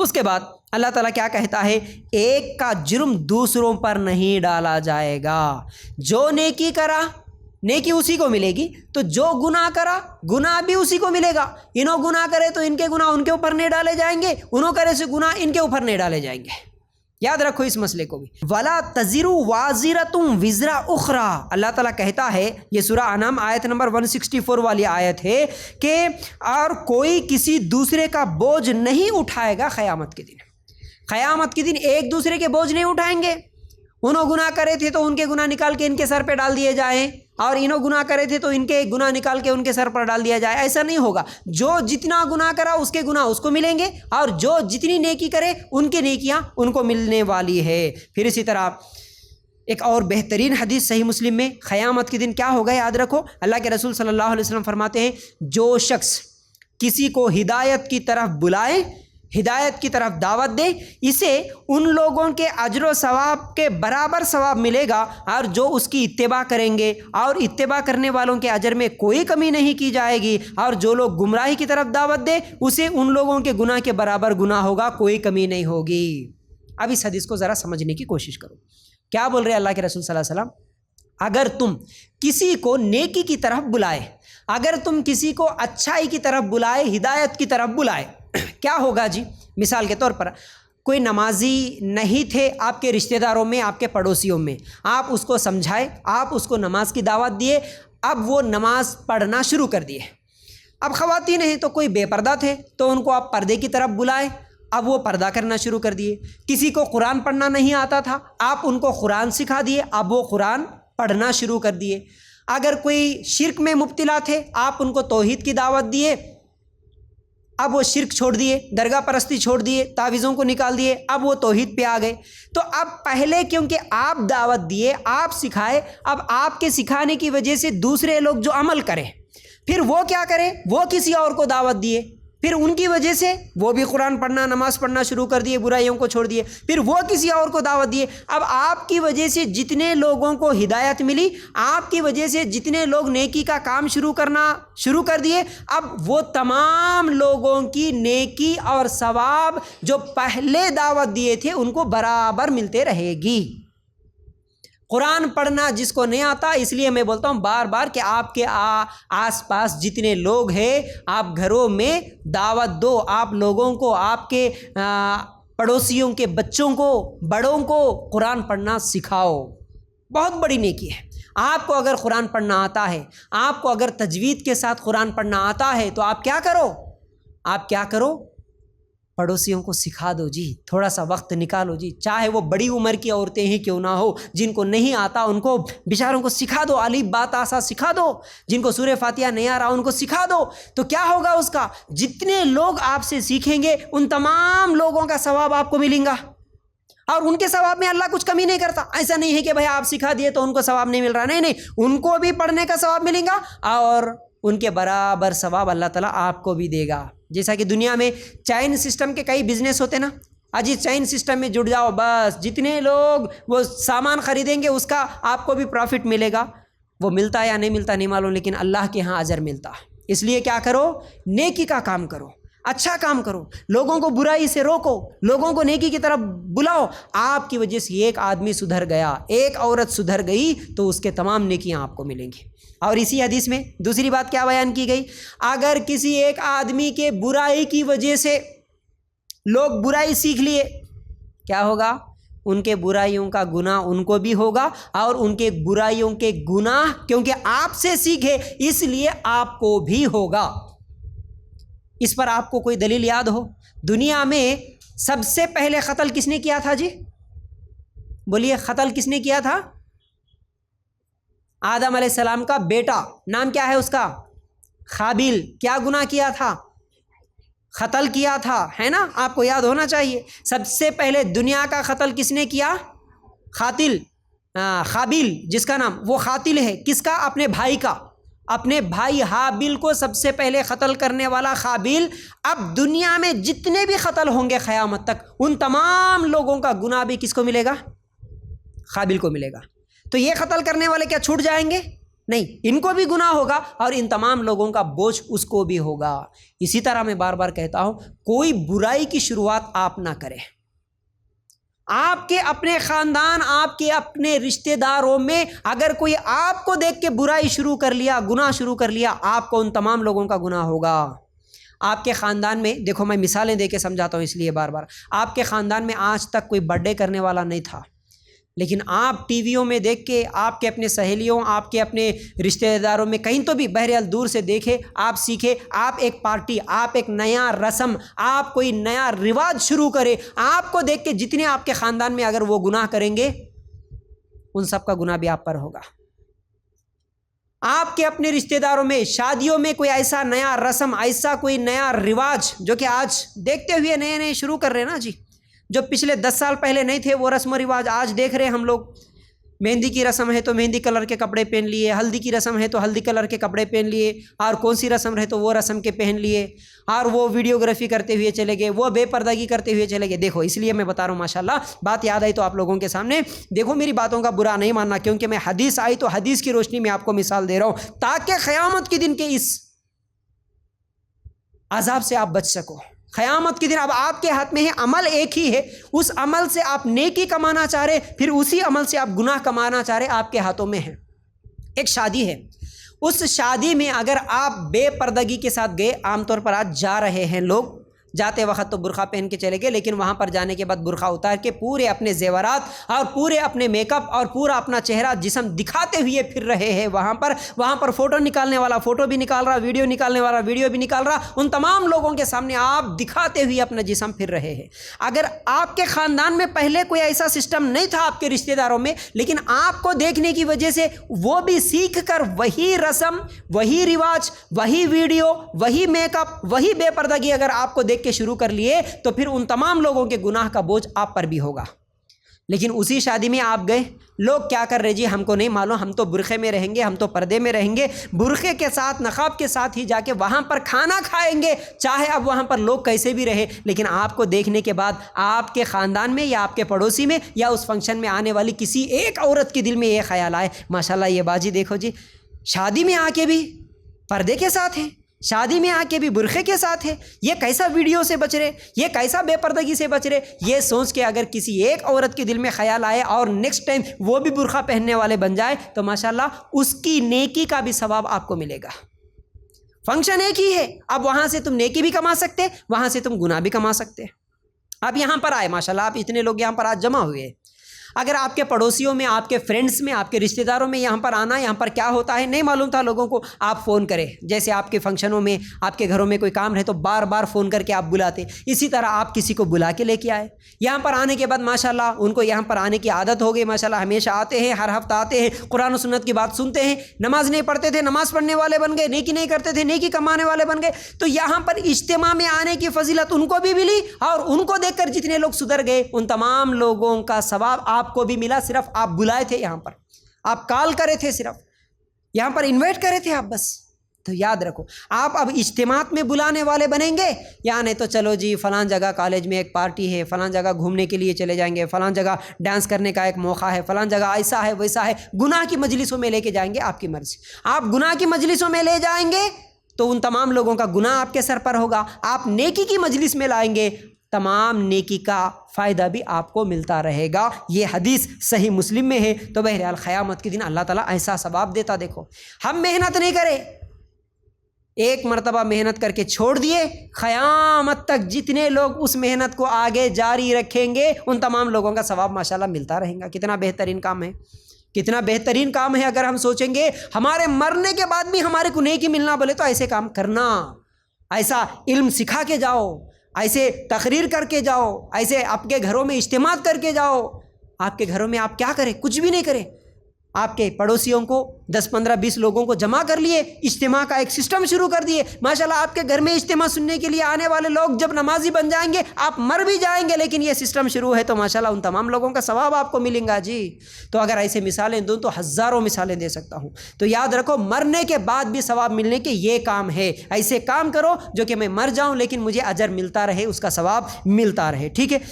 اس کے بعد اللہ تعالیٰ کیا کہتا ہے؟ ایک کا جرم دوسروں پر نہیں ڈالا جائے گا۔ جو نیکی کرا نیکی اسی کو ملے گی، تو جو گناہ کرا گناہ بھی اسی کو ملے گا۔ انہوں گناہ کرے تو ان کے گناہ ان کے اوپر نہیں ڈالے جائیں گے، انہوں کرے سے گناہ ان کے اوپر نہیں ڈالے جائیں گے۔ یاد رکھو اس مسئلے کو بھی۔ وَلَا تَزِرُ وَازِرَةٌ وِزْرَ أُخْرَىٰ، اللہ تعالیٰ کہتا ہے، یہ سورہ انعام آیت نمبر 164 والی آیت ہے کہ اور کوئی کسی دوسرے کا بوجھ نہیں اٹھائے گا قیامت کے دن۔ قیامت کے دن ایک دوسرے کے بوجھ نہیں اٹھائیں گے۔ انہوں گناہ کرے تھے تو ان کے گناہ نکال کے ان کے سر پہ ڈال دیے جائیں، اور انہوں گناہ کرے تھے تو ان کے گناہ نکال کے ان کے سر پر ڈال دیا جائے، ایسا نہیں ہوگا۔ جو جتنا گناہ کرا اس کے گناہ اس کو ملیں گے، اور جو جتنی نیکی کرے ان کے نیکیاں ان کو ملنے والی ہے۔ پھر اسی طرح ایک اور بہترین حدیث صحیح مسلم میں قیامت کے دن کیا ہوگا یاد رکھو، اللہ کے رسول صلی اللہ علیہ وسلم فرماتے ہیں، جو شخص کسی کو ہدایت کی طرف بلائے، ہدایت کی طرف دعوت دے، اسے ان لوگوں کے اجر و ثواب کے برابر ثواب ملے گا، اور جو اس کی اتباع کریں گے، اور اتباع کرنے والوں کے اجر میں کوئی کمی نہیں کی جائے گی، اور جو لوگ گمراہی کی طرف دعوت دے اسے ان لوگوں کے گناہ کے برابر گناہ ہوگا، کوئی کمی نہیں ہوگی۔ اب اس حدیث کو ذرا سمجھنے کی کوشش کرو، کیا بول رہے اللہ کے رسول صلی اللہ علیہ وسلم؟ اگر تم کسی کو نیکی کی طرف بلائے، اگر تم کسی کو اچھائی کی طرف بلائے، ہدایت کی طرف بلائے، کیا ہوگا جی؟ مثال کے طور پر کوئی نمازی نہیں تھے آپ کے رشتہ داروں میں، آپ کے پڑوسیوں میں، آپ اس کو سمجھائے، آپ اس کو نماز کی دعوت دیے، اب وہ نماز پڑھنا شروع کر دیے۔ اب خواتین ہیں تو کوئی بے پردہ تھے تو ان کو آپ پردے کی طرف بلائے، اب وہ پردہ کرنا شروع کر دیے۔ کسی کو قرآن پڑھنا نہیں آتا تھا، آپ ان کو قرآن سکھا دیے، اب وہ قرآن پڑھنا شروع کر دیے۔ اگر کوئی شرک میں مبتلا تھے، آپ ان کو توحید کی دعوت دیے، اب وہ شرک چھوڑ دیے، درگاہ پرستی چھوڑ دیے، تعویذوں کو نکال دیے، اب وہ توحید پہ آ گئے۔ تو اب پہلے کیونکہ آپ دعوت دیے، آپ سکھائے، اب آپ کے سکھانے کی وجہ سے دوسرے لوگ جو عمل کریں، پھر وہ کیا کریں؟ وہ کسی اور کو دعوت دیے، پھر ان کی وجہ سے وہ بھی قرآن پڑھنا، نماز پڑھنا شروع کر دیے، برائیوں کو چھوڑ دیے، پھر وہ کسی اور کو دعوت دیے۔ اب آپ کی وجہ سے جتنے لوگوں کو ہدایت ملی، آپ کی وجہ سے جتنے لوگ نیکی کا کام شروع کر دیے، اب وہ تمام لوگوں کی نیکی اور ثواب جو پہلے دعوت دیے تھے ان کو برابر ملتے رہے گی۔ قرآن پڑھنا جس کو نہیں آتا، اس لیے میں بولتا ہوں بار بار کہ آپ کے آس پاس جتنے لوگ ہیں، آپ گھروں میں دعوت دو، آپ لوگوں کو، آپ کے پڑوسیوں کے بچوں کو، بڑوں کو قرآن پڑھنا سکھاؤ۔ بہت بڑی نیکی ہے۔ آپ کو اگر قرآن پڑھنا آتا ہے، آپ کو اگر تجوید کے ساتھ قرآن پڑھنا آتا ہے، تو آپ کیا کرو؟ پڑوسیوں کو سکھا دو جی، تھوڑا سا وقت نکالو جی، چاہے وہ بڑی عمر کی عورتیں ہی کیوں نہ ہو، جن کو نہیں آتا ان کو بیچاروں کو سکھا دو، الف با تا سا سکھا دو، جن کو سورہ فاتحہ نہیں آ رہا ان کو سکھا دو۔ تو کیا ہوگا اس کا؟ جتنے لوگ آپ سے سیکھیں گے ان تمام لوگوں کا ثواب آپ کو ملیں گا، اور ان کے ثواب میں اللہ کچھ کمی نہیں کرتا۔ ایسا نہیں ہے کہ بھائی آپ سکھا دیے تو ان کو ثواب نہیں مل رہا، نہیں، ان کو بھی پڑھنے کا ثواب ملے گا، اور ان کے برابر ثواب اللہ تعالیٰ آپ کو بھی دے گا۔ جیسا کہ دنیا میں چین سسٹم کے کئی بزنس ہوتے نا، اجی چین سسٹم میں جڑ جاؤ، بس جتنے لوگ وہ سامان خریدیں گے اس کا آپ کو بھی پروفٹ ملے گا۔ وہ ملتا یا نہیں ملتا نہیں معلوم، لیکن اللہ کے ہاں اجر ملتا۔ اس لیے کیا کرو؟ نیکی کا کام کرو، اچھا کام کرو، لوگوں کو برائی سے روکو، لوگوں کو نیکی کی طرف بلاؤ۔ آپ کی وجہ سے ایک آدمی سدھر گیا، ایک عورت سدھر گئی، تو اس کے تمام نیکیاں آپ کو ملیں گی۔ اور اسی حدیث میں دوسری بات کیا بیان کی گئی؟ اگر کسی ایک آدمی کے برائی کی وجہ سے لوگ برائی سیکھ لیے، کیا ہوگا؟ ان کے برائیوں کا گناہ ان کو بھی ہوگا، اور ان کے برائیوں کے گناہ کیونکہ آپ سے سیکھے اس لیے آپ کو بھی ہوگا۔ اس پر آپ کو کوئی دلیل یاد ہو؟ دنیا میں سب سے پہلے قتل کس نے کیا تھا جی؟ بولیے، قتل کس نے کیا تھا؟ آدم علیہ السلام کا بیٹا، نام کیا ہے اس کا؟ قابیل۔ کیا گناہ کیا تھا؟ قتل کیا تھا، ہے نا؟ آپ کو یاد ہونا چاہیے۔ سب سے پہلے دنیا کا قتل کس نے کیا؟ قاتل، قابیل جس کا نام، وہ قاتل ہے کس کا؟ اپنے بھائی کا، اپنے بھائی حابیل کو سب سے پہلے قتل کرنے والا قابیل۔ اب دنیا میں جتنے بھی قتل ہوں گے قیامت تک، ان تمام لوگوں کا گناہ بھی کس کو ملے گا؟ قابیل کو ملے گا۔ تو یہ قتل کرنے والے کیا چھوٹ جائیں گے؟ نہیں، ان کو بھی گناہ ہوگا اور ان تمام لوگوں کا بوجھ اس کو بھی ہوگا۔ اسی طرح میں بار بار کہتا ہوں، کوئی برائی کی شروعات آپ نہ کریں۔ آپ کے اپنے خاندان، آپ کے اپنے رشتہ داروں میں اگر کوئی آپ کو دیکھ کے برائی شروع کر لیا، گناہ شروع کر لیا، آپ کو ان تمام لوگوں کا گناہ ہوگا۔ آپ کے خاندان میں دیکھو، میں مثالیں دے کے سمجھاتا ہوں اس لیے بار بار، آپ کے خاندان میں آج تک کوئی برتھ ڈے کرنے والا نہیں تھا، لیکن آپ ٹی ویوں میں دیکھ کے آپ کے اپنے سہیلیوں، آپ کے اپنے رشتہ داروں میں کہیں تو بھی بہرحال دور سے دیکھے، آپ سیکھے، آپ ایک پارٹی، آپ ایک نیا رسم، آپ کوئی نیا رواج شروع کرے، آپ کو دیکھ کے جتنے آپ کے خاندان میں اگر وہ گناہ کریں گے، ان سب کا گناہ بھی آپ پر ہوگا۔ آپ کے اپنے رشتہ داروں میں شادیوں میں کوئی ایسا نیا رسم، ایسا کوئی نیا رواج جو کہ آج دیکھتے ہوئے نئے نئے شروع کر رہے ہیں نا جی، جو پچھلے 10 سال پہلے نہیں تھے وہ رسم و رواج آج دیکھ رہے ہیں ہم لوگ۔ مہندی کی رسم ہے تو مہندی کلر کے کپڑے پہن لیے، ہلدی کی رسم ہے تو ہلدی کلر کے کپڑے پہن لیے، اور کون سی رسم رہے تو وہ رسم کے پہن لیے، اور وہ ویڈیوگرافی کرتے ہوئے چلے گئے، وہ بے پردگی کرتے ہوئے چلے گئے۔ دیکھو، اس لیے میں بتا رہا ہوں، ماشاءاللہ بات یاد آئی تو آپ لوگوں کے سامنے دیکھو، میری باتوں کا برا نہیں ماننا، کیونکہ میں حدیث آئی تو حدیث کی روشنی میں آپ کو مثال دے رہا ہوں، تاکہ قیامت کے دن کے اس عذاب سے آپ بچ سکو۔ قیامت کے دن اب آپ کے ہاتھ میں ہے، عمل ایک ہی ہے، اس عمل سے آپ نیکی کمانا چاہ رہے، پھر اسی عمل سے آپ گناہ کمانا چاہ رہے، آپ کے ہاتھوں میں ہے۔ ایک شادی ہے، اس شادی میں اگر آپ بے پردگی کے ساتھ گئے، عام طور پر آج جا رہے ہیں لوگ، جاتے وقت تو برقع پہن کے چلے گئے، لیکن وہاں پر جانے کے بعد برقع اتار کے پورے اپنے زیورات اور پورے اپنے میک اپ اور پورا اپنا چہرہ جسم دکھاتے ہوئے پھر رہے ہیں وہاں پر فوٹو نکالنے والا فوٹو بھی نکال رہا، ویڈیو نکالنے والا ویڈیو بھی نکال رہا، ان تمام لوگوں کے سامنے آپ دکھاتے ہوئے اپنا جسم پھر رہے ہیں۔ اگر آپ کے خاندان میں پہلے کوئی ایسا سسٹم نہیں تھا آپ کے رشتہ داروں میں، لیکن آپ کو دیکھنے کی وجہ سے وہ بھی سیکھ کر وہی رسم، وہی رواج، وہی ویڈیو، وہی میک اپ، وہی بے پردگی اگر آپ کو دیکھ کے شروع کر لیے، تو پھر ان تمام لوگوں کے گناہ کا بوجھ آپ پر بھی ہوگا۔ لیکن اسی شادی میں آپ گئے، لوگ کیا کر رہے جی ہم کو نہیں معلوم، ہم تو برقعے میں رہیں گے، ہم تو پردے میں رہیں گے، برقعے کے ساتھ نقاب کے ساتھ ہی جا کے وہاں پر کھانا کھائیں گے، چاہے اب وہاں پر لوگ کیسے بھی رہے، لیکن آپ کو دیکھنے کے بعد آپ کے خاندان میں یا آپ کے پڑوسی میں یا اس فنکشن میں آنے والی کسی ایک عورت کے دل میں یہ خیال آئے، ماشاءاللہ یہ باجی دیکھو جی، شادی میں آ کے بھی پردے کے ساتھ ہے، شادی میں آ کے بھی برقعے کے ساتھ ہے، یہ کیسا ویڈیو سے بچ رہے، یہ کیسا بے پردگی سے بچ رہے، یہ سوچ کے اگر کسی ایک عورت کے دل میں خیال آئے اور نیکسٹ ٹائم وہ بھی برقع پہننے والے بن جائے، تو ماشاءاللہ اس کی نیکی کا بھی ثواب آپ کو ملے گا۔ فنکشن ایک ہی ہے، اب وہاں سے تم نیکی بھی کما سکتے، وہاں سے تم گناہ بھی کما سکتے۔ اب یہاں پر آئے، ماشاءاللہ آپ اتنے لوگ یہاں پر آج جمع ہوئے، اگر آپ کے پڑوسیوں میں، آپ کے فرینڈس میں، آپ کے رشتہ داروں میں یہاں پر آنا، یہاں پر کیا ہوتا ہے نہیں معلوم تھا لوگوں کو، آپ فون کریں، جیسے آپ کے فنکشنوں میں، آپ کے گھروں میں کوئی کام رہے تو بار بار فون کر کے آپ بلاتے، اسی طرح آپ کسی کو بلا کے لے کے آئے، یہاں پر آنے کے بعد ماشاءاللہ ان کو یہاں پر آنے کی عادت ہو گئی، ماشاءاللہ ہمیشہ آتے ہیں، ہر ہفتہ آتے ہیں، قرآن و سنت کی بات سنتے ہیں، نماز نہیں پڑھتے تھے نماز پڑھنے والے بن گئے، نیکی نہیں کرتے تھے نیکی کمانے والے بن گئے، تو یہاں پر اجتماع میں آنے کی فضیلت ان کو بھی ملی، اور ان کو دیکھ کر جتنے لوگ سدھر گئے ان تمام لوگوں کا ثواب آپ کو بھی ملا۔ صرف آپ بلائے تھے، یہاں پر آپ کال کرے تھے، صرف یہاں پر انوائٹ کرے تھے آپ بس۔ تو یاد رکھو، آپ اب اجتماعات میں بلانے والے بنیں گے، یا نہیں تو چلو جی فلاں جگہ کالج میں ایک پارٹی ہے، فلاں جگہ گھومنے کے لیے چلے جائیں گے، فلاں جگہ ڈانس کرنے کا ایک موقع ہے، فلاں جگہ ایسا ہے ویسا ہے، گناہ کی مجلسوں میں لے کے جائیں گے، آپ کی مرضی۔ آپ گناہ کی مجلسوں میں لے جائیں گے تو ان تمام لوگوں کا گناہ آپ کے سر پر ہوگا، آپ نیکی کی مجلس میں لائیں گے، تمام نیکی کا فائدہ بھی آپ کو ملتا رہے گا۔ یہ حدیث صحیح مسلم میں ہے۔ تو بہرحال قیامت کے دن اللہ تعالیٰ ایسا ثواب دیتا۔ دیکھو، ہم محنت نہیں کرے، ایک مرتبہ محنت کر کے چھوڑ دیے، قیامت تک جتنے لوگ اس محنت کو آگے جاری رکھیں گے ان تمام لوگوں کا ثواب ماشاءاللہ ملتا رہے گا۔ کتنا بہترین کام ہے، کتنا بہترین کام ہے۔ اگر ہم سوچیں گے ہمارے مرنے کے بعد بھی ہمارے کو نیکی ملنا بولے تو ایسے کام کرنا، ایسا علم سکھا کے جاؤ، ایسے تقریر کر کے جاؤ، ایسے آپ کے گھروں میں اجتماع کر کے جاؤ۔ آپ کے گھروں میں آپ کیا کریں؟ کچھ بھی نہیں کریں، آپ کے پڑوسیوں کو 10 15 20 لوگوں کو جمع کر لیے، اجتماع کا ایک سسٹم شروع کر دیے۔ ماشاءاللہ آپ کے گھر میں اجتماع سننے کے لیے آنے والے لوگ جب نمازی بن جائیں گے، آپ مر بھی جائیں گے لیکن یہ سسٹم شروع ہے تو ماشاءاللہ ان تمام لوگوں کا ثواب آپ کو ملیں گا جی۔ تو اگر ایسے مثالیں دوں تو ہزاروں مثالیں دے سکتا ہوں۔ تو یاد رکھو، مرنے کے بعد بھی ثواب ملنے کے یہ کام ہے۔ ایسے کام کرو جو کہ میں مر جاؤں لیکن مجھے اجر ملتا رہے، اس کا ثواب ملتا رہے، ٹھیک ہے۔